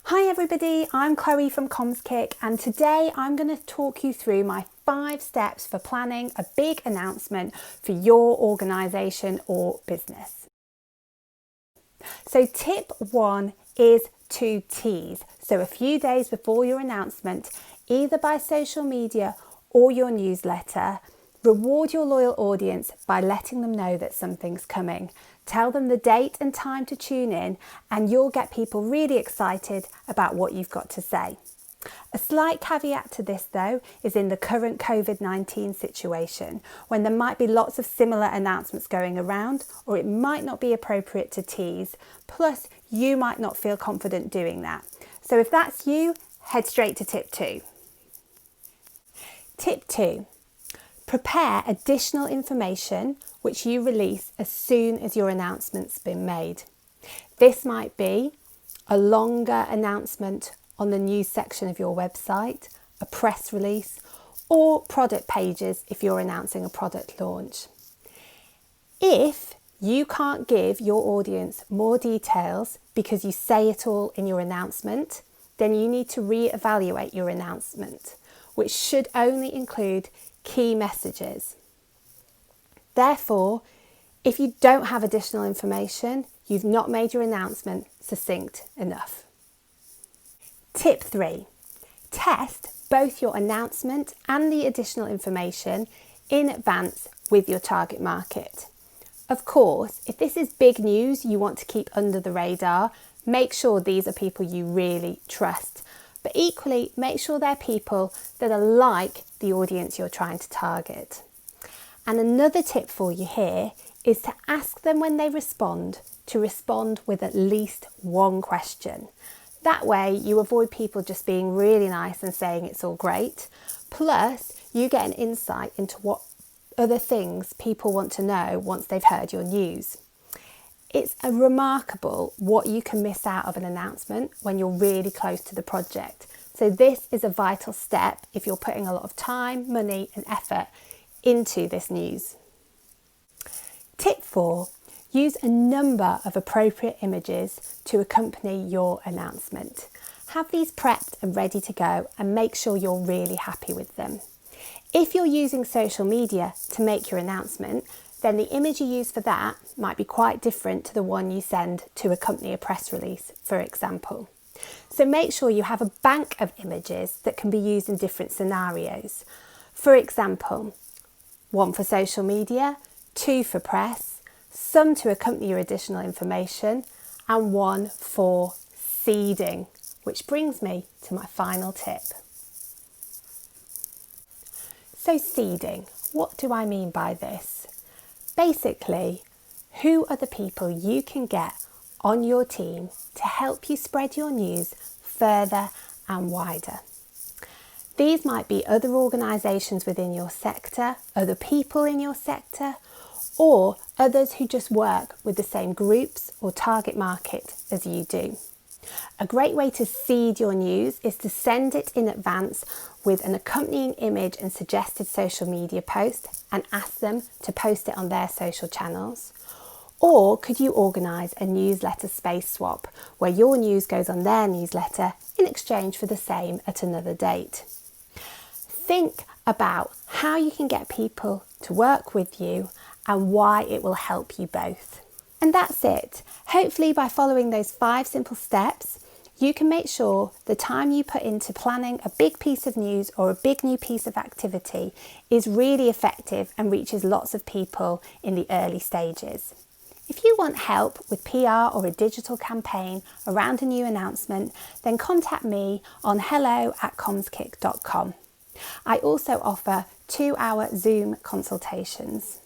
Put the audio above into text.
Hi everybody, I'm Chloe from CommsKick and today I'm going to talk you through my 5 steps for planning a big announcement for your organisation or business. So tip 1 is to tease. So a few days before your announcement, either by social media or your newsletter, reward your loyal audience by letting them know that something's coming. Tell them the date and time to tune in and you'll get people really excited about what you've got to say. A slight caveat to this though is in the current COVID-19 situation when there might be lots of similar announcements going around, or it might not be appropriate to tease, plus you might not feel confident doing that. So if that's you, head straight to tip 2. Tip 2. Prepare additional information which you release as soon as your announcement's been made. This might be a longer announcement on the news section of your website, a press release, or product pages if you're announcing a product launch. If you can't give your audience more details because you say it all in your announcement, then you need to re-evaluate your announcement, which should only include key messages. Therefore, if you don't have additional information, you've not made your announcement succinct enough. Tip 3. Test both your announcement and the additional information in advance with your target market. Of course, if this is big news you want to keep under the radar, make sure these are people you really trust. But equally, make sure they're people that are like the audience you're trying to target. And another tip for you here is to ask them when they respond to respond with at least one question. That way you avoid people just being really nice and saying it's all great. Plus, you get an insight into what other things people want to know once they've heard your news. It's remarkable what you can miss out of an announcement when you're really close to the project. So this is a vital step if you're putting a lot of time, money and effort into this news. Tip 4. Use a number of appropriate images to accompany your announcement. Have these prepped and ready to go and make sure you're really happy with them. If you're using social media to make your announcement, then the image you use for that might be quite different to the one you send to accompany a press release, for example. So make sure you have a bank of images that can be used in different scenarios. For example, 1 for social media, 2 for press, some to accompany your additional information, and 1 for seeding, which brings me to my final tip. So seeding, what do I mean by this? Basically, who are the people you can get on your team to help you spread your news further and wider? These might be other organisations within your sector, other people in your sector, or others who just work with the same groups or target market as you do. A great way to seed your news is to send it in advance with an accompanying image and suggested social media post and ask them to post it on their social channels. Or could you organise a newsletter space swap where your news goes on their newsletter in exchange for the same at another date? Think about how you can get people to work with you and why it will help you both. And that's it. Hopefully by following those 5 simple steps, you can make sure the time you put into planning a big piece of news or a big new piece of activity is really effective and reaches lots of people in the early stages. If you want help with PR or a digital campaign around a new announcement, then contact me on hello@commskick.com. I also offer 2-hour Zoom consultations.